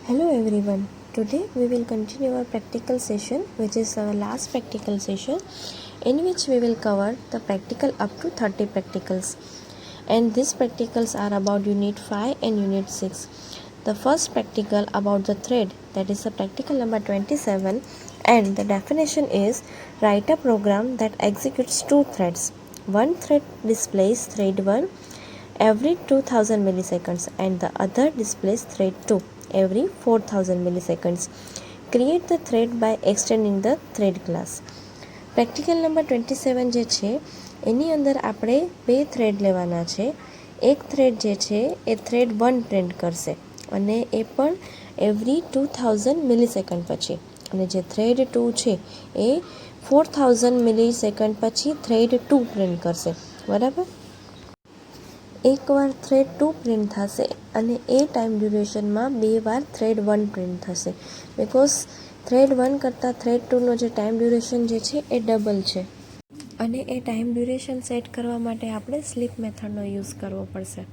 Hello everyone. Today we will continue our practical session, which is our last practical session, in which we will cover the practical up to 30 practicals. And these practicals are about Unit 5 and Unit 6. The first practical about the thread, that is the practical number 27, and the definition is write a program that executes two threads. One thread displays thread 1 every 2000 milliseconds and the other displays thread 2 every 4000 milliseconds. Create the thread by extending the thread class. Practical number 27 જે છે એની અંદર આપણે બે thread લેવાના છે. એક thread જે છે એ થ્રેડ 1 પ્રિન્ટ કરશે અને એ પણ એવરી 2000 મિલીસેકન્ડ પછી, અને જે થ્રેડ 2 છે એ 4000 મિલીસેકન્ડ પછી થ્રેડ 2 પ્રિન્ટ કરશે. બરાબર. એકવાર થ્રેડ 2 પ્રિન્ટ થશે અને એ ટાઈમ ડ્યુરેશનમાં બે વાર થ્રેડ 1 પ્રિન્ટ થશે, બિકોઝ થ્રેડ 1 કરતાં થ્રેડ 2નો જે ટાઈમ ડ્યુરેશન જે છે એ ડબલ છે. અને એ ટાઈમ ડ્યુરેશન સેટ કરવા માટે આપણે સ્લીપ મેથડનો યુઝ કરવો પડશે.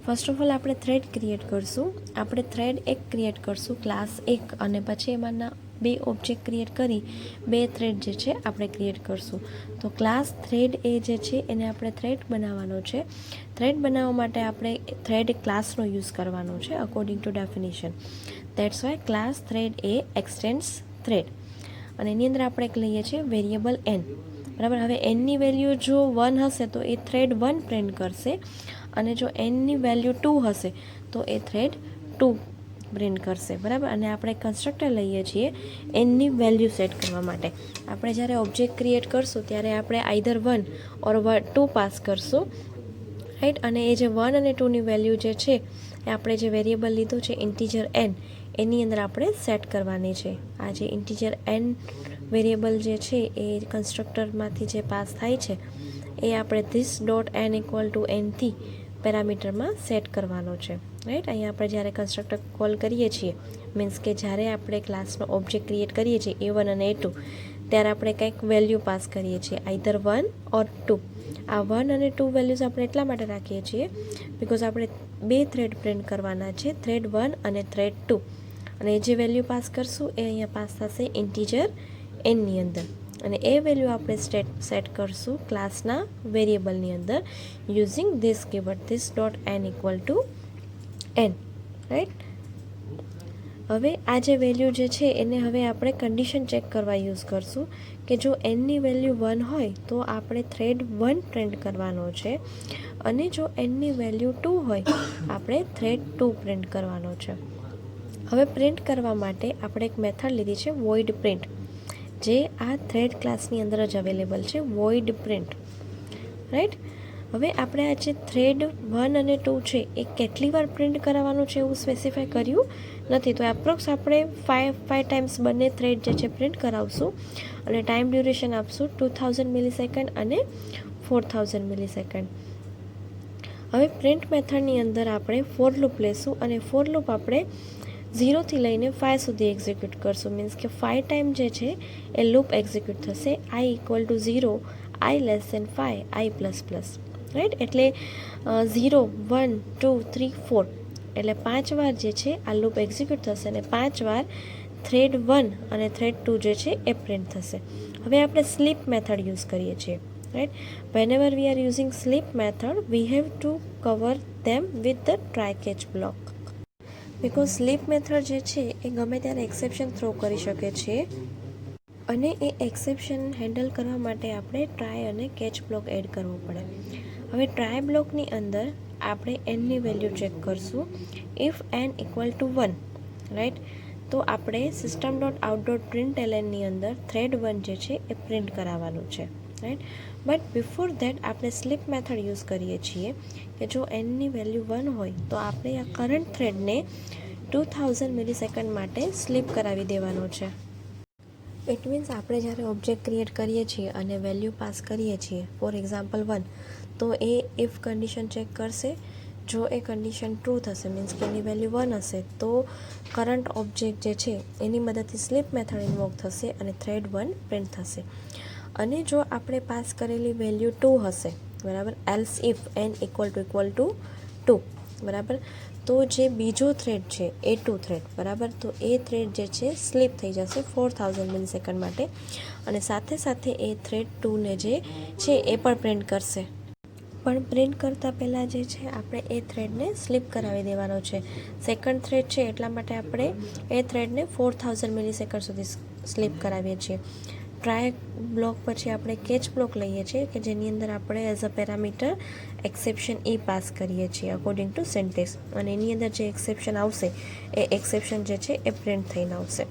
ફર્સ્ટ ઓફ ઓલ આપણે થ્રેડ ક્રિએટ કરશું. આપણે થ્રેડ 1 ક્રિએટ કરશું, ક્લાસ 1, અને પછી એમાંના બે ઓબ્જેક્ટ ક્રિએટ કરી બે થ્રેડ જે છે આપણે ક્રિએટ કરશું. તો ક્લાસ થ્રેડ એ જે છે એને આપણે થ્રેડ બનાવવાનો છે. થ્રેડ બનાવવા માટે આપણે થ્રેડ ક્લાસનો યુઝ કરવાનો છે according to definition. That's why class thread A extends thread. અને એની અંદર આપણે એક લઈએ છીએ વેરિયેબલ એન. બરાબર. હવે એનની વેલ્યુ જો 1 હશે તો એ થ્રેડ 1 પ્રિન્ટ કરશે, અને જો એનની વેલ્યુ 2 હશે તો એ થ્રેડ 2 પ્રિન્ટ કરશે. બરાબર. અને આપણે કન્સ્ટ્રક્ટર લઈએ છીએ એનની વેલ્યુ સેટ કરવા માટે. આપણે જ્યારે ઓબ્જેક્ટ ક્રિએટ કરશું ત્યારે આપણે આઈધર 1 ઓર 2 પાસ કરશું, રાઈટ. અને એ જે 1 અને 2ની વેલ્યુ જે છે એ આપણે જે વેરિયેબલ લીધું છે ઇન્ટીજર એન, એની અંદર આપણે સેટ કરવાની છે. આ જે ઇન્ટીજર એન વેરિયેબલ જે છે એ કન્સ્ટ્રક્ટરમાંથી જે પાસ થાય છે એ આપણે this dot n equal to એનથી પેરામીટરમાં સેટ કરવાનો છે, રાઈટ. અહીંયા આપણે જ્યારે કન્સ્ટ્રક્ટર કોલ કરીએ છીએ, મીન્સ કે જ્યારે આપણે ક્લાસનો ઓબ્જેક્ટ ક્રિએટ કરીએ છીએ A1 અને A2, ત્યારે આપણે કંઈક વેલ્યુ પાસ કરીએ છીએ, આઈધર 1 ઓર 2. આ 1 અને 2 વેલ્યુઝ આપણે એટલા માટે રાખીએ છીએ બિકોઝ આપણે બે થ્રેડ પ્રિન્ટ કરવાના છે, થ્રેડ 1 અને થ્રેડ 2. અને જે વેલ્યુ પાસ કરશું એ અહીંયા પાસ થશે ઇન્ટીજર એનની અંદર, અને એ વેલ્યુ આપણે સેટ કરશું ક્લાસના વેરિયેબલની અંદર using this keyword this dot n equal to n, right. હવે આ જે વેલ્યુ જે છે એને હવે આપણે કન્ડિશન ચેક કરવા યુઝ કરશું કે જો એનની વેલ્યુ 1 હોય તો આપણે થ્રેડ 1 પ્રિન્ટ કરવાનો છે, અને જો એનની વેલ્યુ 2 હોય આપણે થ્રેડ 2 પ્રિન્ટ કરવાનો છે. હવે પ્રિન્ટ કરવા માટે આપણે એક મેથડ લીધી છે વોઇડ પ્રિન્ટ, જે આ થ્રેડ ક્લાસની અંદર જ અવેલેબલ છે, વોઇડ પ્રિન્ટ, રાઈટ. હવે આપણે આ જે થ્રેડ 1 અને 2 છે એ કેટલી વાર પ્રિન્ટ કરાવવાનું છે એવું સ્પેસિફાય કર્યું નથી, તો એપ્રોક્સ આપણે 5 ટાઈમ્સ બંને થ્રેડ જે છે પ્રિન્ટ કરાવશું, અને ટાઈમ ડ્યુરેશન આપશું 2000 મિલીસેકન્ડ અને 4000 મિલીસેકન્ડ. હવે પ્રિન્ટ મેથડની અંદર આપણે ફોર લૂપ લેશું, અને ફોર લૂપ આપણે 0થી લઈને 5 સુધી એક્ઝિક્યુટ કરશું. મીન્સ કે 5 ટાઈમ જે છે એ લૂપ એક્ઝિક્યુટ થશે, I equal to 0, I less than 5, I plus plus, right. એટલે 0, 1, 2, 3, 4 એટલે 5 વાર જે છે આ લૂપ એક્ઝિક્યુટ થશે, અને 5 વાર થ્રેડ 1 અને થ્રેડ 2 જે છે એ પ્રિન્ટ થશે. હવે આપણે સ્લીપ મેથડ યુઝ કરીએ છીએ, right. Whenever we are using sleep method we have to cover them with the try catch block, because sleep method જે છે એ ગમે ત્યારે એક્સેપ્શન થ્રો કરી શકે છે, અને એ એક્સેપ્શન હેન્ડલ કરવા માટે આપણે ટ્રાય અને કેચ બ્લોક એડ કરવો પડે. હવે ટ્રાય બ્લોકની અંદર આપણે એનની વેલ્યુ ચેક કરશું. If N equal to 1, right, તો આપણે system dot out dot print એલએનની અંદર થ્રેડ 1 જે છે એ પ્રિન્ટ કરાવવાનું છે, રાઈટ. બટ બિફોર ધેટ આપણે સ્લીપ મેથડ યુઝ કરીએ છીએ કે જો એનની વેલ્યુ 1 હોય તો આપણે આ કરંટ થ્રેડને 2000 મિલીસેકન્ડ માટે સ્લીપ કરાવી દેવાનો છે. ઇટ મીન્સ આપણે જ્યારે ઓબ્જેક્ટ ક્રિએટ કરીએ છીએ અને વેલ્યુ પાસ કરીએ છીએ, ફોર એક્ઝામ્પલ 1, તો એ ઇફ કન્ડિશન ચેક કરશે. જો એ કન્ડિશન ટ્રુ થશે, મીન્સ કે એની વેલ્યુ 1 હશે, તો કરંટ ઓબ્જેક્ટ જે છે એની મદદથી સ્લીપ મેથડ ઇન્વોક થશે અને થ્રેડ 1 પ્રિન્ટ થશે. અને જો આપણે પાસ કરેલી વેલ્યુ 2 હશે, બરાબર, else if N equal to 2, બરાબર, તો જે બીજો થ્રેડ છે A2 થ્રેડ, બરાબર, તો એ થ્રેડ જે છે સ્લીપ થઈ જશે 4000 મિલિસેકન્ડ માટે, અને સાથે સાથે એ થ્રેડ 2ને જે છે એ પણ પ્રિન્ટ કરશે. પણ પ્રિન્ટ કરતાં પહેલાં જે છે આપણે એ થ્રેડને સ્લીપ કરાવી દેવાનો છે. સેકન્ડ થ્રેડ છે એટલા માટે આપણે એ થ્રેડને 4000 મિલિસેકન્ડ સુધી સ્લીપ કરાવીએ છીએ. ટ્રાય બ્લોક પછી આપણે કેચ બ્લોક લઈએ છીએ કે જેની અંદર આપણે as a parameter exception E pass કરીએ છીએ અકોર્ડિંગ ટુ સિન્ટેક્સ, અને એની અંદર જે એક્સેપ્શન આવશે એ એક્સેપ્શન જે છે એ પ્રિન્ટ થઈને આવશે,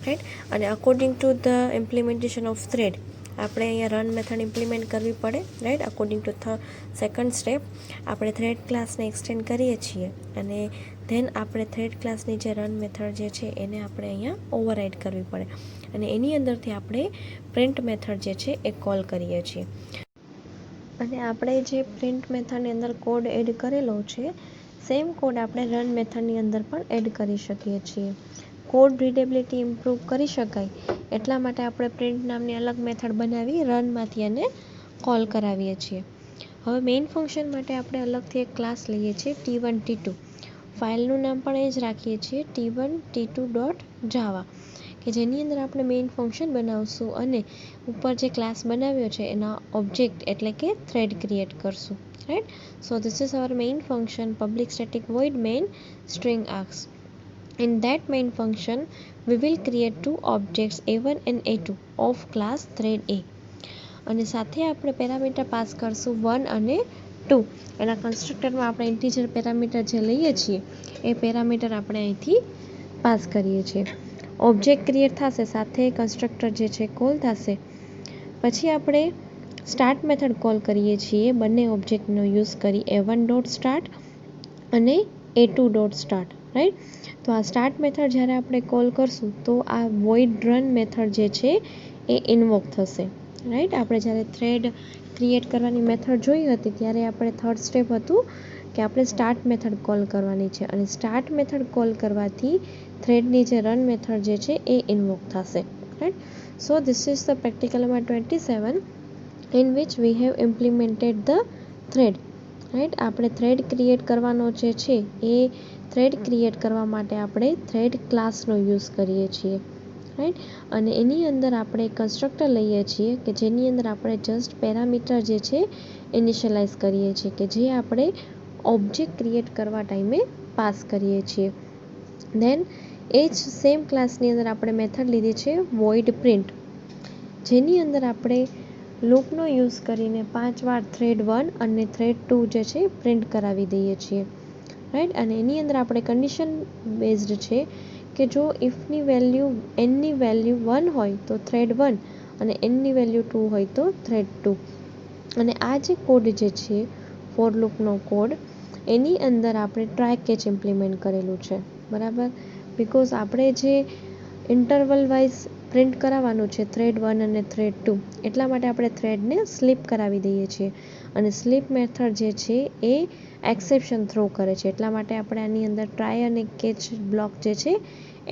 રાઈટ. અને according to the implementation of thread આપણે અહીંયા રન મેથડ ઇમ્પ્લિમેન્ટ કરવી પડે, right. According to second step આપણે થ્રેડ ક્લાસને એક્સટેન્ડ કરીએ છીએ, અને ધેન આપણે થ્રેડ ક્લાસની જે રન મેથડ જે છે એને આપણે અહીંયા ઓવરરાઇડ કરવી પડે, અને એની અંદરથી આપણે પ્રિન્ટ મેથડ જે છે એ કોલ કરીએ છીએ. અને આપણે જે પ્રિન્ટ મેથડની અંદર કોડ એડ કરેલો છે સેમ કોડ આપણે રન મેથડની અંદર પણ એડ કરી શકીએ છીએ. કોડ રીડેબિલિટી ઇમ્પ્રૂવ કરી શકાય એટલા માટે આપણે પ્રિન્ટ નામની અલગ મેથડ બનાવી રનમાંથી એને કોલ કરાવીએ છીએ. હવે મેઇન ફંક્શન માટે આપણે અલગથી એક ક્લાસ લઈએ છીએ T1 T2. ફાઇલનું નામ પણ એ જ રાખીએ છીએ T1 T2.java, કે જેની અંદર આપણે મેઇન ફંક્શન બનાવશું અને ઉપર જે ક્લાસ બનાવ્યો છે એના ઓબ્જેક્ટ એટલે કે થ્રેડ ક્રિએટ કરશું, right. So this is our main function public static void main string args. In that main function we will create two objects A1 and A2 of class thread A, અને સાથે આપણે parameter pass કરશું 1 અને 2. એના કન્સ્ટ્રક્ટરમાં આપણે integer parameter જે લઈએ છીએ એ પેરામીટર આપણે અહીંથી પાસ કરીએ છીએ. ઓબ્જેક્ટ ક્રિએટ થશે, સાથે કન્સ્ટ્રક્ટર જે છે કોલ થશે. પછી આપણે સ્ટાર્ટ મેથડ કોલ કરીએ છીએ બંને ઓબ્જેક્ટનો યુઝ કરી A1.start અને A2.start, રાઈટ. તો આ સ્ટાર્ટ મેથડ જ્યારે આપણે કોલ કરશું તો આ void run મેથડ જે છે એ ઇન્વોક થશે, રાઈટ. આપણે જ્યારે થ્રેડ ક્રિએટ કરવાની મેથડ જોઈ હતી ત્યારે આપણે થર્ડ સ્ટેપ હતું કે આપણે સ્ટાર્ટ મેથડ કોલ કરવાની છે, અને સ્ટાર્ટ મેથડ કોલ કરવાથી થ્રેડની જે રન મેથડ જે છે એ ઇન્વોક થશે, right. So this is the practical number 27 in which we have implemented the thread, right. આપણે થ્રેડ ક્રિએટ કરવાનો જે છે એ થ્રેડ ક્રિએટ કરવા માટે આપણે થ્રેડ ક્લાસનો યુઝ કરીએ છીએ, રાઈટ. અને એની અંદર આપણે કન્સ્ટ્રક્ટર લઈએ છીએ કે જેની અંદર આપણે જસ્ટ પેરામીટર જે છે ઇનિશિયલાઇઝ કરીએ છીએ કે જે આપણે ઓબ્જેક્ટ ક્રિએટ કરવા ટાઈમે પાસ કરીએ છીએ. ધેન એ જ સેમ ક્લાસની અંદર આપણે મેથડ લીધી છે void print, જેની અંદર આપણે લૂપનો યુઝ કરીને 5 વાર થ્રેડ 1 અને થ્રેડ 2 જે છે પ્રિન્ટ કરાવી દઈએ છીએ, રાઈટ. અને એની અંદર આપણે કન્ડિશન બેઝડ છે કે જો ઇફની વેલ્યુ એનની વેલ્યુ 1 હોય તો થ્રેડ 1 અને એનની વેલ્યુ 2 હોય તો થ્રેડ 2. અને આ જે કોડ જે છે ફોર લૂપનો કોડ એની અંદર આપણે ટ્રાય કેચ ઇમ્પ્લિમેન્ટ કરેલું છે, બરાબર. બિકોઝ આપણે જે ઇન્ટરવલ વાઇઝ પ્રિન્ટ કરાવવાનું છે થ્રેડ 1 અને થ્રેડ 2, એટલા માટે આપણે થ્રેડને સ્લીપ કરાવી દઈએ છીએ, અને સ્લીપ મેથડ જે છે એ એક્સેપ્શન થ્રો કરે છે, એટલા માટે આપણે આની અંદર ટ્રાય અને કેચ બ્લોક જે છે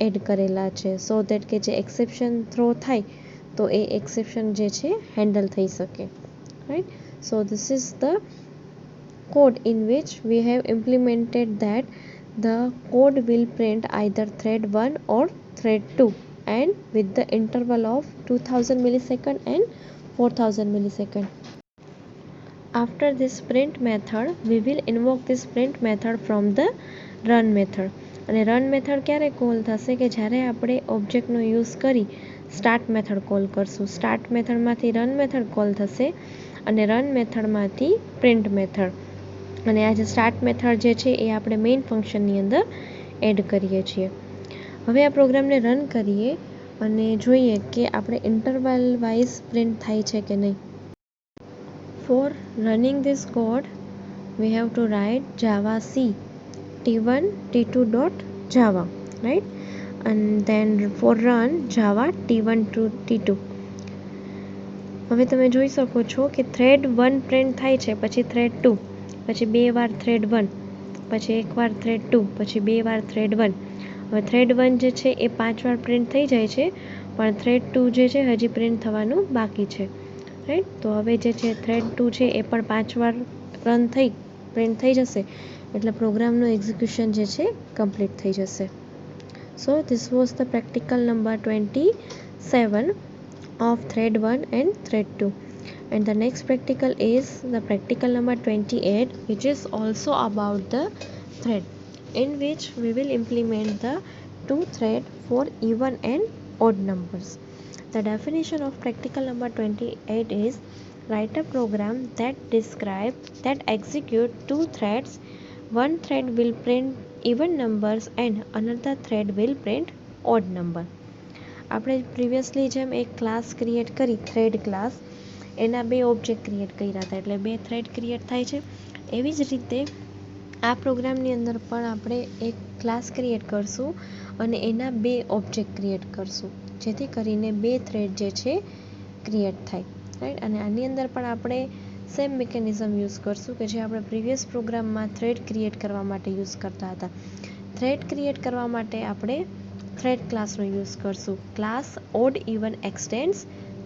એડ કરેલા છે, સો દેટ કે જે એક્સેપ્શન થ્રો થાય તો એ એક્સેપ્શન જે છે હેન્ડલ થઈ શકે, right. So this is the code in which we have implemented that the code will print either thread 1 or thread 2 and with the interval of 2000 millisecond and 4000 millisecond. After this print method we will invoke this print method from the run method. અને run method ક્યારે call થશે કે જ્યારે આપણે ઓબ્જેક્ટનો use કરી start method call કરશું. Start મેથડમાંથી run method call થશે અને રન મેથડમાંથી પ્રિન્ટ મેથડ, અને આ જે સ્ટાર્ટ મેથડ જે છે એ આપણે મેઇન ફંક્શનની અંદર એડ કરીએ છીએ. હવે આ પ્રોગ્રામને રન કરીએ અને જોઈએ કે આપણે ઇન્ટરવલ વાઇઝ પ્રિન્ટ થાય છે કે નહીં. For running this code we have to write Java C T1 T2.java, right, and then for run java T1 to T2. હવે તમે જોઈ શકો છો કે થ્રેડ 1 પ્રિન્ટ થાય છે, પછી થ્રેડ 2, પછી 2 વાર થ્રેડ 1, પછી 1 વાર થ્રેડ 2, પછી 2 વાર થ્રેડ 1. હવે થ્રેડ 1 જે છે એ 5 વાર પ્રિન્ટ થઈ જાય છે, પણ થ્રેડ 2 જે છે હજી પ્રિન્ટ થવાનું બાકી છે, રાઈટ. તો હવે જે છે થ્રેડ 2 છે એ પણ 5 વાર પ્રિન્ટ થઈ જશે, એટલે પ્રોગ્રામનું એક્ઝિક્યુશન જે છે કમ્પ્લીટ થઈ જશે. સો this was the practical number 27 of thread 1 and thread 2, and the next practical is the practical number 28, which is also about the thread, in which we will implement the two thread for even and odd numbers. The definition of practical number 28 is: write a program that execute two threads. One thread will print even numbers and another thread will print odd number. આપણે previously જેમ એક class create કરી, thread class, એના બે object create કર્યા હતા, એટલે બે થ્રેડ ક્રિએટ થાય છે. એવી જ રીતે આ પ્રોગ્રામની અંદર પણ આપણે એક ક્લાસ ક્રિએટ કરશું અને એના બે ઓબ્જેક્ટ ક્રિએટ કરશું, જેથી કરીને બે થ્રેડ જે છે ક્રિએટ થાય, રાઈટ. અને આની અંદર પણ આપણે સેમ મિકેનિઝમ યુઝ કરશું કે જે આપણે પ્રીવિયસ પ્રોગ્રામમાં થ્રેડ ક્રિએટ કરવા માટે યુઝ કરતા હતા. થ્રેડ ક્રિએટ કરવા માટે આપણે થ્રેડ ક્લાસનો યુઝ કરશું. Class odd even extends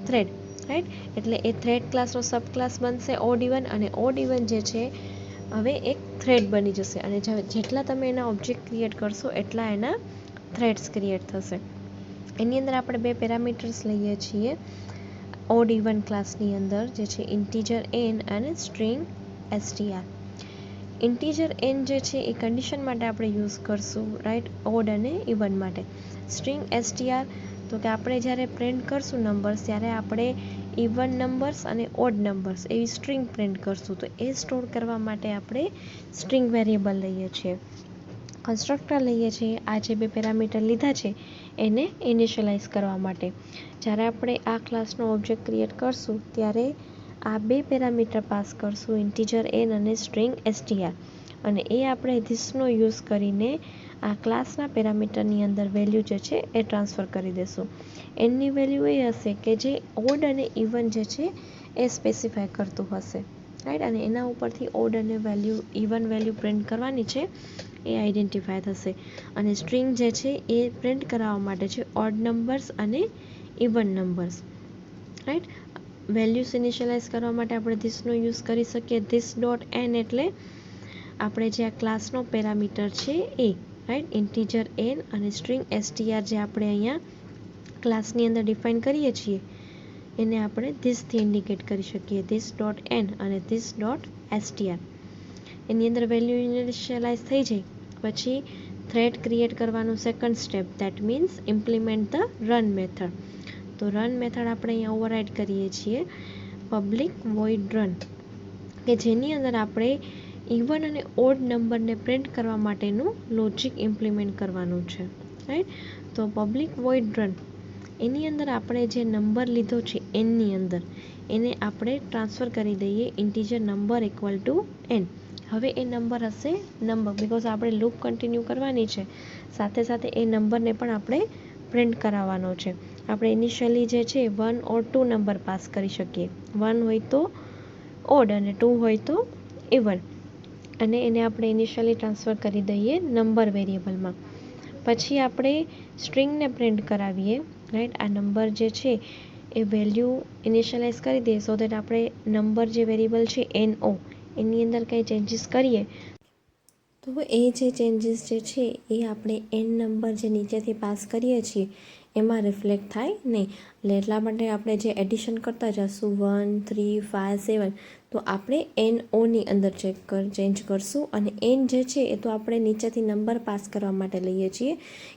thread, right. એટલે એ થ્રેડ ક્લાસનો સબ ક્લાસ બનશે ઓડ ઇવન, અને ઓડ ઇવન જે છે હવે એક થ્રેડ બની જશે, અને જેટલા તમે એના ઓબ્જેક્ટ ક્રિએટ કરશો એટલા એના થ્રેડ્સ ક્રિએટ થશે. એની અંદર આપણે બે પેરામીટર્સ લઈએ છીએ ઓડ ઇવન ક્લાસની અંદર, જે છે ઇન્ટીજર n અને સ્ટ્રિંગ str. ઇન્ટીજર n જે છે એ કન્ડિશન માટે આપણે યુઝ કરશું, રાઈટ, ઓડ અને ઇવન માટે. સ્ટ્રિંગ str તો કે આપણે જ્યારે પ્રિન્ટ કરશું નંબર્સ, ત્યારે આપણે ઇવન નંબર્સ અને ઓડ નંબર્સ એવી સ્ટ્રિંગ પ્રિન્ટ કરશું. તો એ સ્ટોર કરવા માટે આપણે સ્ટ્રિંગ વેરિયેબલ લઈએ છીએ, કન્સ્ટ્રક્ટર લઈએ છીએ. આ જે બે પેરામીટર લીધા છે એને ઇનિશિયલાઇઝ કરવા માટે. જ્યારે આપણે આ ક્લાસનો ઓબ્જેક્ટ ક્રિએટ કરશું ત્યારે આ બે પેરામીટર પાસ કરશું, ઇન્ટીજર n અને સ્ટ્રિંગ str, અને એ આપણે ધીસનો યુઝ કરીને આ ક્લાસના પેરામીટરની અંદર વેલ્યુ જે છે એ ટ્રાન્સફર કરી દેશું. એની વેલ્યુ એ હશે કે જે ઓડ અને ઇવન જે છે એ સ્પેસિફાય કરતું હશે, રાઈટ. અને એના ઉપરથી ઓડ અને વેલ્યુ, ઇવન વેલ્યુ પ્રિન્ટ કરવાની છે એ આઈડેન્ટિફાય થશે. અને સ્ટ્રિંગ જે છે એ પ્રિન્ટ કરાવવા માટે છે ઓડ નંબર્સ અને even numbers, right. Values initialise કરવા માટે આપણે ધીસનો યુઝ કરી શકીએ. ધીસ ડોટ n એટલે આપણે જે આ ક્લાસનો પેરામીટર છે એ, રાઈટ, ઇન્ટીજર n અને સ્ટ્રિંગ str જે આપણે અહીંયા ક્લાસની અંદર ડિફાઇન કરીએ છીએ એને આપણે ધીસથી ઇન્ડિકેટ કરી શકીએ. ધીસ ડોટ n અને ધીસ ડોટ str. એની અંદર વેલ્યુ ઇનિશિયલાઇઝ થઈ જાય પછી થ્રેડ ક્રિએટ કરવાનું second step, that means implement the run method. તો રન મેથડ આપણે અહીંયા ઓવરરાઇડ કરીએ છીએ પબ્લિક વોઇડ રન, કે જેની અંદર આપણે ઇવન અને ઓડ નંબરને પ્રિન્ટ કરવા માટેનું લોજિક ઇમ્પ્લિમેન્ટ કરવાનું છે, રાઈટ. તો પબ્લિક વોઇડ રન, એની અંદર આપણે જે નંબર લીધો છે એનની અંદર, એને આપણે ટ્રાન્સફર કરી દઈએ integer number equal to n. હવે એ નંબર હશે નંબર, બિકોઝ આપણે લૂપ કન્ટિન્યુ કરવાની છે, સાથે સાથે એ નંબરને પણ આપણે પ્રિન્ટ કરાવવાનો છે. આપણે ઇનિશિયલી જે છે 1 ઓર 2 નંબર પાસ કરી શકીએ. 1 હોય તો ઓડ અને 2 હોય તો ઇવન, અને એને આપણે ઇનિશિયલી ટ્રાન્સફર કરી દઈએ નંબર વેરિયેબલમાં. પછી આપણે સ્ટ્રિંગને પ્રિન્ટ કરાવીએ, રાઈટ. આ નંબર જે છે એ વેલ્યુ ઇનિશિયલાઇઝ કરી દઈએ સો દેટ આપણે નંબર જે વેરિયેબલ છે no એની અંદર કંઈ ચેન્જીસ કરીએ તો એ જે ચેન્જીસ જે છે એ આપણે n નંબર જે નીચેથી પાસ કરીએ છીએ એમાં રિફ્લેક્ટ થાય નહીં. એટલે એટલા માટે આપણે જે એડિશન કરતા જઈશું 1, 3, 5, 7, તો આપણે NOની અંદર ચેન્જ કરશું. અને n જે છે એ તો આપણે નીચેથી નંબર પાસ કરવા માટે લઈએ છીએ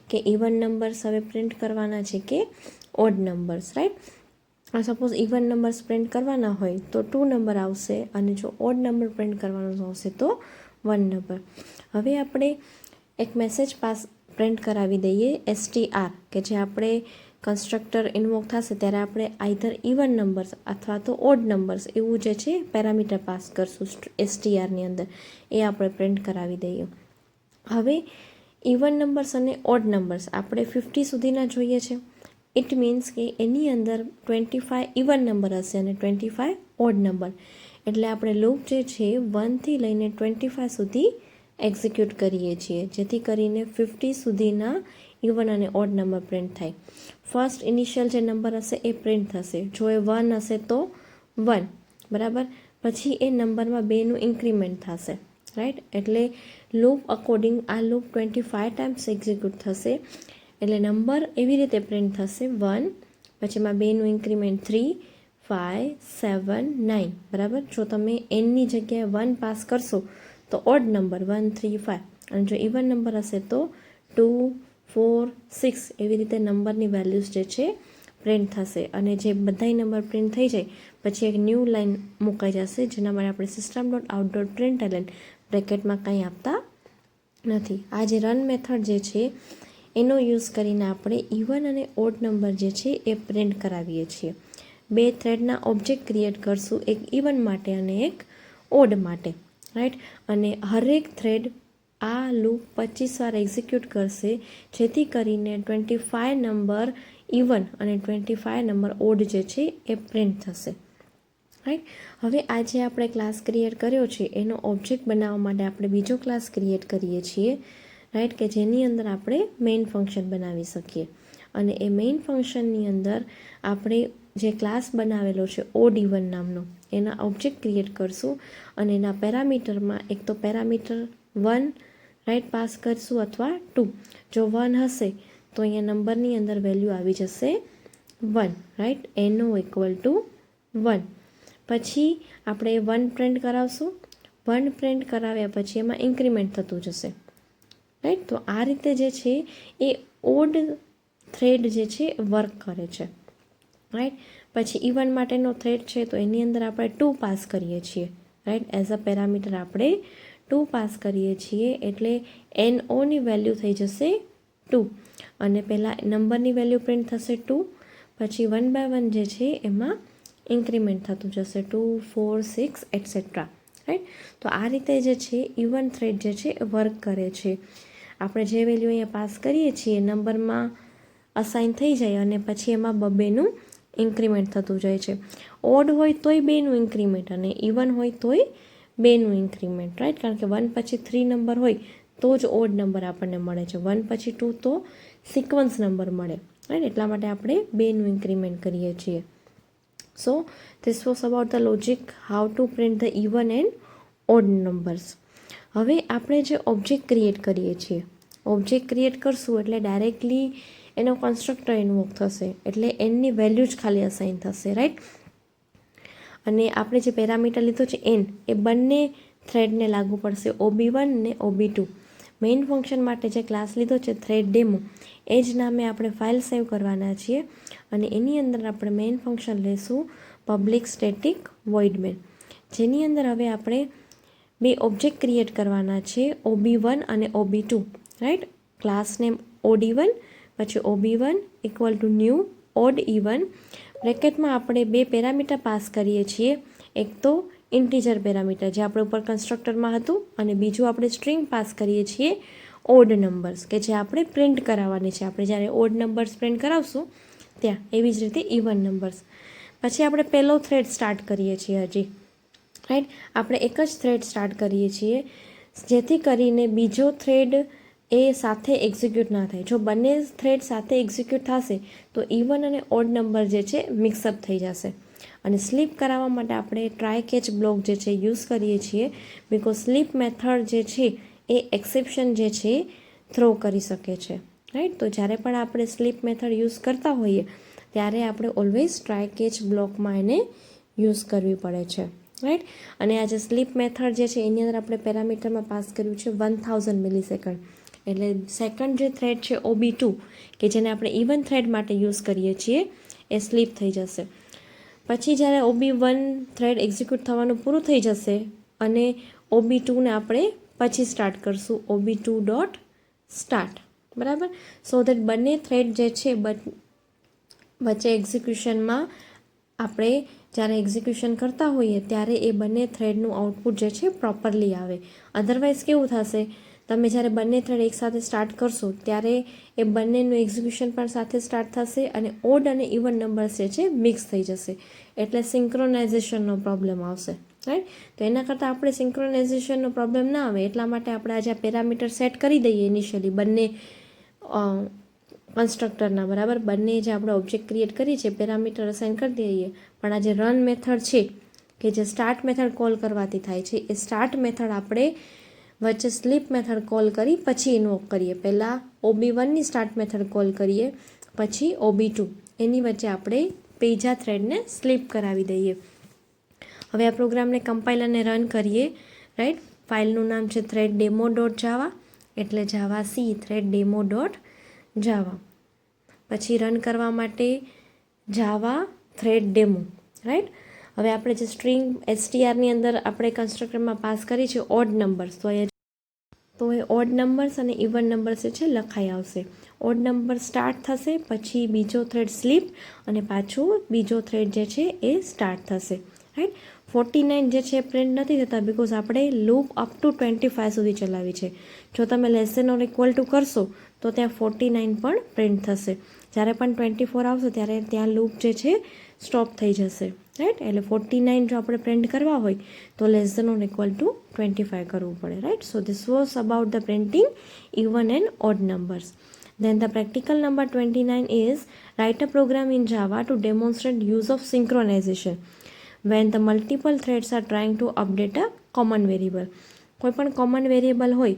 કે ઇવન નંબર્સ હવે પ્રિન્ટ કરવાના છે કે odd numbers, right. Suppose even numbers print કરવાના હોય તો 2 નંબર આવશે, અને જો ઓડ નંબર પ્રિન્ટ કરવાનો આવશે તો 1 નંબર. હવે આપણે એક મેસેજ પ્રિન્ટ કરાવી દઈએ str, કે જે આપણે કન્સ્ટ્રક્ટર ઇન્વોક થશે ત્યારે આપણે આઈધર ઇવન નંબર્સ અથવા તો ઓડ નંબર્સ એવું જે છે પેરામીટર પાસ કરશું str ની અંદર, એ આપણે પ્રિન્ટ કરાવી દઈએ. હવે ઇવન નંબર્સ અને ઓડ નંબર્સ આપણે 50 સુધીના જોઈએ છે. ઇટ મીન્સ કે એની અંદર 25 ઇવન નંબર હશે અને 25 ઓડ નંબર. એટલે આપણે લૂપ જે છે 1 થી લઈને 25 સુધી એક્ઝિક્યુટ કરીએ છીએ, જેથી કરીને 50 સુધીના ઇવન અને ઓડ નંબર પ્રિન્ટ થાય. ફર્સ્ટ ઇનિશિયલ જે નંબર હશે એ પ્રિન્ટ થશે. જો એ 1 હશે તો 1, બરાબર. પછી એ નંબરમાં 2નું ઇન્ક્રીમેન્ટ થશે, રાઈટ. એટલે લૂપ અકોર્ડિંગ આ લૂપ 25 ટાઈમ્સ એક્ઝિક્યુટ થશે. એટલે નંબર એવી રીતે પ્રિન્ટ થશે 1, પછી એમાં 2નું ઇન્ક્રીમેન્ટ 3, 5, 7, 9. બરાબર. જો તમે એનની જગ્યાએ 1 પાસ કરશો તો ઓડ નંબર 1, 3, 5, અને જો ઇવન નંબર હશે તો 2, 4, 6 એવી રીતે નંબરની વેલ્યુઝ જે છે પ્રિન્ટ થશે. અને જે બધાય નંબર પ્રિન્ટ થઈ જાય પછી એક ન્યૂ લાઇન મુકાઈ જશે, જેના માટે આપણે system.out.println બ્રેકેટમાં કંઈ આપતા નથી. આ જે રન મેથડ જે છે એનો યુઝ કરીને આપણે ઇવન અને ઓડ નંબર જે છે એ પ્રિન્ટ કરાવીએ છીએ. 2 થ્રેડના ઓબ્જેક્ટ ક્રિએટ કરશું, એક ઇવન માટે અને એક ઓડ માટે, રાઈટ. અને હરેક થ્રેડ આ લૂપ 25 વાર એક્ઝિક્યુટ કરશે, જેથી કરીને 25 નંબર ઇવન અને 25 નંબર ઓડ જે છે એ પ્રિન્ટ થશે, રાઈટ. હવે આ જે આપણે ક્લાસ ક્રિએટ કર્યો છે એનો ઓબ્જેક્ટ બનાવવા માટે આપણે બીજો ક્લાસ ક્રિએટ કરીએ છીએ, રાઈટ, કે જેની અંદર આપણે મેઇન ફંક્શન બનાવી શકીએ. અને એ મેઇન ફંક્શનની અંદર આપણે જે ક્લાસ બનાવેલો છે ઓડ ઇવન નામનો એના ઓબ્જેક્ટ ક્રિએટ કરશું. અને એના પેરામીટરમાં એક તો પેરામીટર 1 રાઈટ પાસ કરશું અથવા 2. જો 1 હશે તો અહીંયા નંબરની અંદર વેલ્યુ આવી જશે 1, રાઈટ. એનો ઇક્વલ ટુ 1. પછી આપણે 1 પ્રિન્ટ કરાવશું. 1 પ્રિન્ટ કરાવ્યા પછી એમાં ઇન્ક્રીમેન્ટ થતું જશે, રાઈટ. તો આ રીતે જે છે એ ઓડ થ્રેડ જે છે વર્ક કરે છે, રાઈટ. પછી ઇવન માટેનો થ્રેડ છે તો એની અંદર આપણે 2 પાસ કરીએ છીએ, રાઈટ. એઝ અ પેરામીટર આપણે 2 પાસ કરીએ છીએ, એટલે NOની વેલ્યુ થઈ જશે 2. અને પહેલાં નંબરની વેલ્યુ પ્રિન્ટ થશે 2, પછી 1 બાય 1 જે છે એમાં ઇન્ક્રીમેન્ટ થતું જશે 2, 4, 6 એટસેટ્રા, રાઈટ. તો આ રીતે જે છે ઇવન થ્રેડ જે છે વર્ક કરે છે. આપણે જે વેલ્યુ અહીંયા પાસ કરીએ છીએ નંબરમાં અસાઇન થઈ જાય અને પછી એમાં 2નું ઇન્ક્રીમેન્ટ થતું જાય છે. ઓડ હોય તોય 2નું ઇન્ક્રીમેન્ટ અને ઇવન હોય તોય 2નું ઇન્ક્રીમેન્ટ, રાઈટ. કારણ કે 1 પછી 3 નંબર હોય તો જ ઓડ નંબર આપણને મળે છે. 1 પછી 2 તો સિક્વન્સ નંબર મળે, રાઈટ. એટલા માટે આપણે 2નું ઇન્ક્રીમેન્ટ કરીએ છીએ. સો this was about the logic how to print the even and odd numbers. હવે આપણે જે ઓબ્જેક્ટ ક્રિએટ કરીએ છીએ, ઓબ્જેક્ટ ક્રિએટ કરશું એટલે ડાયરેક્ટલી એનો કન્સ્ટ્રક્ટર ઇન્વોક થશે, એટલે એનની વેલ્યુ જ ખાલી અસાઇન થશે, રાઈટ. અને આપણે જે પેરામીટર લીધો છે એન, એ બંને થ્રેડને લાગુ પડશે, OB1 ને OB2. મેઇન ફંક્શન માટે જે ક્લાસ લીધો છે થ્રેડ ડેમો, એ જ નામે આપણે ફાઇલ સેવ કરવાના છીએ. અને એની અંદર આપણે મેઇન ફંક્શન લેશું પબ્લિક સ્ટેટિક વોઇડ મેન, જેની અંદર હવે આપણે 2 ઓબ્જેક્ટ ક્રિએટ કરવાના છે, OB1 અને OB2, right. Class name OD1, પછી OB1 equal to new odd even. બ્રેકેટમાં આપણે 2 પેરામીટર પાસ કરીએ છીએ, એક તો ઇન્ટીજર પેરામીટર જે આપણે ઉપર કન્સ્ટ્રક્ટરમાં હતું, અને બીજું આપણે સ્ટ્રિંગ પાસ કરીએ છીએ ઓડ નંબર્સ, કે જે આપણે પ્રિન્ટ કરાવવાની છે. આપણે જ્યારે ઓડ નંબર્સ પ્રિન્ટ કરાવશું ત્યાં, એવી જ રીતે ઇવન નંબર્સ. પછી આપણે પહેલો થ્રેડ સ્ટાર્ટ કરીએ છીએ હજી, રાઈટ. આપણે એક જ થ્રેડ સ્ટાર્ટ કરીએ છીએ, જેથી કરીને બીજો થ્રેડ એ સાથે એક્ઝિક્યુટ ના થાય. જો બંને થ્રેડ સાથે એક્ઝિક્યુટ થશે તો ઇવન અને ઓડ નંબર જે છે મિક્સઅપ થઈ જશે. અને સ્લીપ કરાવવા માટે આપણે ટ્રાય કેચ બ્લોક જે છે યુઝ કરીએ છીએ, બિકોઝ સ્લીપ મેથડ જે છે એ એક્સેપ્શન જે છે થ્રો કરી શકે છે, રાઈટ. તો જ્યારે પણ આપણે સ્લીપ મેથડ યુઝ કરતા હોઈએ ત્યારે આપણે ઓલવેઝ ટ્રાય કેચ બ્લોકમાં એને યુઝ કરવી પડે છે, રાઈટ. અને આ જે સ્લીપ મેથડ જે છે એની અંદર આપણે પેરામીટરમાં પાસ કર્યું છે 1000 મિલીસેકન્ડ. એટલે સેકન્ડ જે થ્રેડ છે OB2, કે જેને આપણે ઇવન થ્રેડ માટે યુઝ કરીએ છીએ, એ સ્લીપ થઈ જશે. પછી જ્યારે OB1 થ્રેડ એક્ઝિક્યુટ થવાનું પૂરું થઈ જશે અને OB2ને આપણે પછી સ્ટાર્ટ કરશું, OB2.start, બરાબર. સો દેટ બંને થ્રેડ જે છે વચ્ચે એક્ઝિક્યુશનમાં આપણે જ્યારે એક્ઝિક્યુશન કરતા હોઈએ ત્યારે એ બંને થ્રેડનું આઉટપુટ જે છે પ્રોપરલી આવે. અધરવાઇઝ કેવું થશે, તમે જ્યારે બંને થ્રેડ એકસાથે સ્ટાર્ટ કરશો ત્યારે એ બંનેનું એક્ઝિક્યુશન પણ સાથે સ્ટાર્ટ થશે અને ઓડ અને ઇવન નંબર્સ જે છે મિક્સ થઈ જશે, એટલે સિંક્રોનાઇઝેશનનો પ્રોબ્લેમ આવશે, રાઈટ. તો એના કરતાં આપણે સિંક્રોનાઇઝેશનનો પ્રોબ્લેમ ના આવે એટલા માટે આપણે આજે આ પેરામીટર સેટ કરી દઈએ ઇનિશિયલી બંને કન્સ્ટ્રક્ટરના, બરાબર. બંને જે આપણે ઓબ્જેક્ટ ક્રિએટ કરી છે પેરામીટર અસાઇન કરી દઈએ. પણ આ જે રન મેથડ છે કે જે સ્ટાર્ટ મેથડ કોલ કરવાથી થાય છે, એ સ્ટાર્ટ મેથડ આપણે વચ્ચે સ્લીપ મેથડ કોલ કરી પછી ઇન્વોક કરીએ. પહેલાં OB1ની સ્ટાર્ટ મેથડ કોલ કરીએ, પછી OB2. એની વચ્ચે આપણે પેજા થ્રેડને સ્લીપ કરાવી દઈએ. હવે આ પ્રોગ્રામને કમ્પાઇલ અને રન કરીએ. રાઈટ, ફાઇલનું નામ છે threaddemo.java, એટલે જાવા સી threaddemo.java. પછી રન કરવા માટે જાવા threaddemo. રાઈટ, હવે આપણે જે સ્ટ્રિંગ str ની અંદર આપણે કન્સ્ટ્રક્ટરમાં પાસ કરી છે ઓડ નંબર્સ, તો એ ઓડ નંબર્સ અને ઇવન નંબર્સ છે લખાઈ આવશે. ઓડ નંબર સ્ટાર્ટ થશે, પછી બીજો થ્રેડ સ્લીપ અને પાછું બીજો થ્રેડ જે છે એ સ્ટાર્ટ થશે. રાઈટ, 49 જે છે પ્રિન્ટ નથી થતા બિકોઝ આપણે લૂપ અપ ટુ 25 સુધી ચલાવી છે. જો તમે less than or equal to કરશો તો ત્યાં 49 પણ પ્રિન્ટ થશે. જ્યારે પણ 24 આવશે ત્યારે ત્યાં લૂપ જે છે સ્ટોપ થઈ જશે. રાઈટ, એટલે 49 જો આપણે પ્રિન્ટ કરવા હોય તો less than or equal to 25 કરવું પડે. Right, so this was about the printing even and odd numbers. Then the practical number 29 is write a program in Java to demonstrate use of synchronization when the multiple threads are trying to update a common variable. કોઈ પણ common variable હોય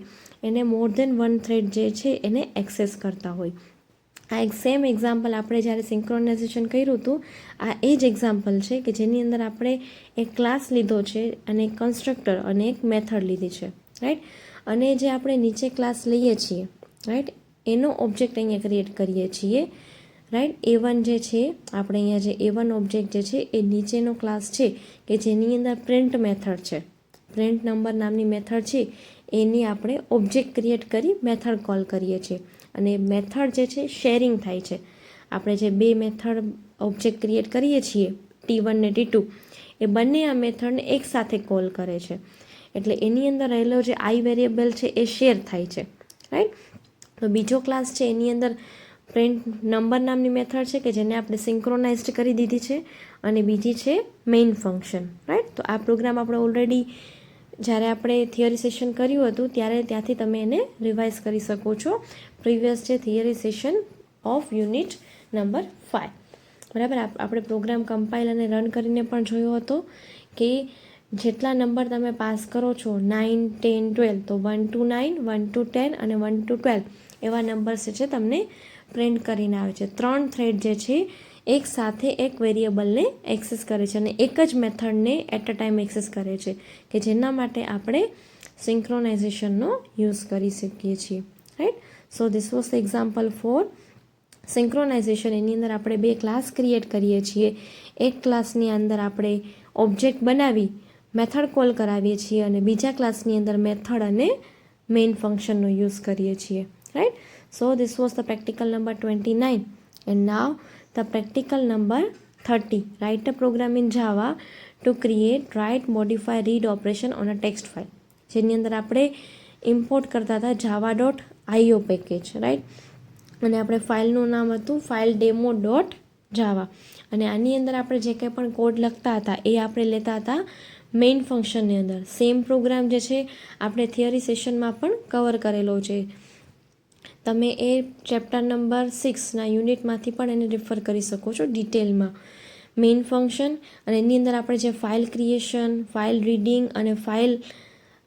એને મોર than one thread જે છે એને access કરતા હોય. આ એક સેમ એક્ઝામ્પલ આપણે જ્યારે સિંક્રોનાઇઝેશન કર્યું હતું, આ એ જ એક્ઝામ્પલ છે કે જેની અંદર આપણે એક ક્લાસ લીધો છે અને એક કન્સ્ટ્રક્ટર અને એક મેથડ લીધી છે. રાઈટ, અને જે આપણે નીચે ક્લાસ લઈએ છીએ, રાઈટ, એનો ઓબ્જેક્ટ અહીંયા ક્રિએટ કરીએ છીએ. રાઈટ, A1 જે છે આપણે અહીંયા જે A1 ઓબ્જેક્ટ જે છે એ નીચેનો ક્લાસ છે કે જેની અંદર પ્રિન્ટ મેથડ છે, પ્રિન્ટ નંબર નામની મેથડ છે, એની આપણે ઓબ્જેક્ટ ક્રિએટ કરી મેથડ કોલ કરીએ છીએ. અને મેથડ જે છે શેરિંગ થાય છે. આપણે જે બે મેથડ ઓબ્જેક્ટ ક્રિએટ કરીએ છીએ T1 ને T2, એ બંને આ મેથડને એકસાથે કોલ કરે છે. એટલે એની અંદર રહેલો જે આઈ વેરિયેબલ છે એ શેર થાય છે. રાઈટ, તો બીજો ક્લાસ છે એની અંદર પ્રિન્ટ નંબર નામની મેથડ છે કે જેને આપણે સિંક્રોનાઇઝડ કરી દીધી છે, અને બીજી છે મેઇન ફંક્શન. રાઈટ, તો આ પ્રોગ્રામ આપણે ઓલરેડી જ્યારે આપણે થિયરી સેશન કર્યું હતું ત્યારે ત્યાંથી તમે એને રિવાઇઝ કરી શકો છો. પ્રીવિયસ છે theory session of unit number 5. બરાબર, આપણે પ્રોગ્રામ કમ્પાઇલ અને રન કરીને પણ જોયો હતો કે જેટલા નંબર તમે પાસ કરો છો 9, 10, 12, તો 1 to 9, 1 to 10 અને 1 to 12 એવા નંબર્સ છે તમને પ્રિન્ટ કરીને આવે છે. 3 થ્રેડ જે છે એક સાથે એક વેરિયેબલને એક્સેસ કરે છે અને એક જ મેથડને એટ અ ટાઈમ એક્સેસ કરે છે, કે જેના માટે આપણે સિંક્રોનાઇઝેશનનો યુઝ કરી શકીએ છીએ. Right, so this was the example for synchronization. એની અંદર આપણે બે ક્લાસ ક્રિએટ કરીએ છીએ. એક ક્લાસની અંદર આપણે ઓબ્જેક્ટ બનાવી મેથડ કોલ કરાવીએ છીએ અને બીજા ક્લાસની અંદર મેથડ અને મેઇન ફંક્શનનો યુઝ કરીએ છીએ. Right, so this was the practical number 29, and now the practical number 30. Write a program in Java to create, write, modify, read operation on a text file. જેની અંદર આપણે ઇમ્પોર્ટ કરતા હતા java.io package. Right, અને આપણે ફાઇલનું નામ હતું filedemo.java, અને આની અંદર આપણે જે કંઈ પણ કોડ લખતા હતા એ આપણે લેતા હતા મેઇન ફંક્શનની અંદર. સેમ પ્રોગ્રામ જે છે આપણે થિયરી સેશનમાં પણ કવર કરેલો છે. તમે એ ચેપ્ટર નંબર 6ના યુનિટમાંથી પણ એને રિફર કરી શકો છો ડિટેલમાં. મેઇન ફંક્શન અને એની અંદર આપણે જે ફાઇલ ક્રિએશન, ફાઇલ રીડિંગ અને ફાઇલ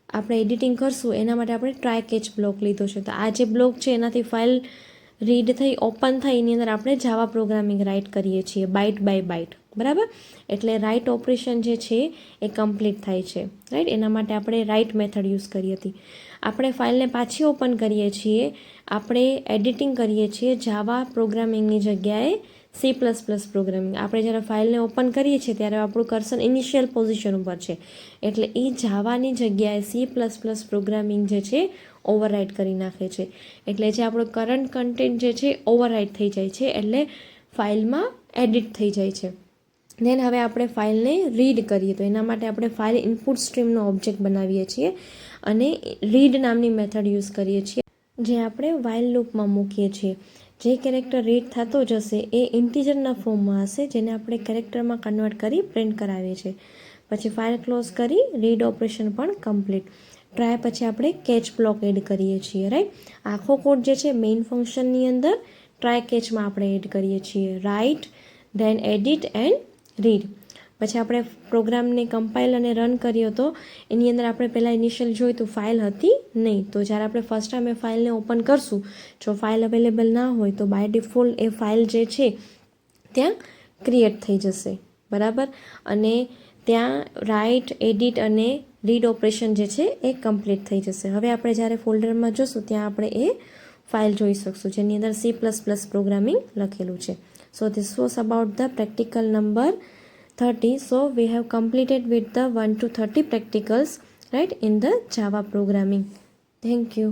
આપણે એડિટિંગ કરશું એના માટે આપણે ટ્રાય કેચ બ્લોક લીધો છે. તો આ જે બ્લોક છે એનાથી ફાઇલ રીડ થઈ ઓપન થાય એની અંદર આપણે જાવા પ્રોગ્રામિંગ રાઇટ કરીએ છીએ બાઇટ બાય બાઇટ. બરાબર, એટલે રાઇટ ઓપરેશન જે છે એ કમ્પ્લીટ થાય છે. રાઈટ, એના માટે આપણે રાઇટ મેથડ યુઝ કરી હતી. આપણે ફાઇલને પાછી ઓપન કરીએ છીએ, આપણે એડિટિંગ કરીએ છીએ જાવા પ્રોગ્રામિંગની જગ્યાએ C++ પ્રોગ્રામિંગ. આપણે જ્યારે ફાઇલને ઓપન કરીએ છીએ ત્યારે આપણું કર્સર ઇનિશિયલ પોઝિશન ઉપર છે, એટલે એ જાવાની જગ્યાએ C++ પ્રોગ્રામિંગ જે છે ઓવરરાઇટ કરી નાખે છે. એટલે જે આપણો કરંટ કન્ટેન્ટ જે છે ઓવરરાઇટ થઈ જાય છે, એટલે ફાઇલમાં એડિટ થઈ જાય છે. દેન હવે આપણે ફાઇલને રીડ કરીએ તો એના માટે આપણે ફાઇલ ઇનપુટ સ્ટ્રીમનો ઓબ્જેક્ટ બનાવીએ છીએ અને રીડ નામની મેથડ યુઝ કરીએ છીએ, જે આપણે વાઇલ લૂપમાં મૂકીએ છીએ. જે કેરેક્ટર રીડ થતો જશે એ ઇન્ટીજરના ફોર્મમાં હશે, જેને આપણે કેરેક્ટરમાં કન્વર્ટ કરી પ્રિન્ટ કરાવીએ છીએ. પછી ફાઇલ ક્લોઝ કરી રીડ ઓપરેશન પણ કમ્પ્લીટ. ટ્રાય પછી આપણે કેચ બ્લોક એડ કરીએ છીએ. રાઈટ, આખો કોડ જે છે મેઇન ફંક્શનની અંદર ટ્રાય કેચમાં આપણે એડ કરીએ છીએ. Right, then edit and read. પછી આપણે પ્રોગ્રામને કમ્પાઇલ અને રન કર્યો તો એની અંદર આપણે પહેલાં ઇનિશિયલ જોયું તો ફાઇલ હતી નહીં. તો જ્યારે આપણે ફર્સ્ટ ટાઈમ એ ફાઇલને ઓપન કરશું, જો ફાઇલ અવેલેબલ ના હોય તો બાય ડિફોલ્ટ એ ફાઇલ જે છે ત્યાં ક્રિએટ થઈ જશે, બરાબર. અને ત્યાં રાઇટ, એડિટ અને રીડ ઓપરેશન જે છે એ કમ્પ્લીટ થઈ જશે. હવે આપણે જ્યારે ફોલ્ડરમાં જોશું ત્યાં આપણે એ ફાઇલ જોઈ શકશું જેની અંદર C++ પ્રોગ્રામિંગ લખેલું છે. So this was about the practical number 30. So we have completed with the 1 to 30 practicals, right, in the Java programming. Thank you.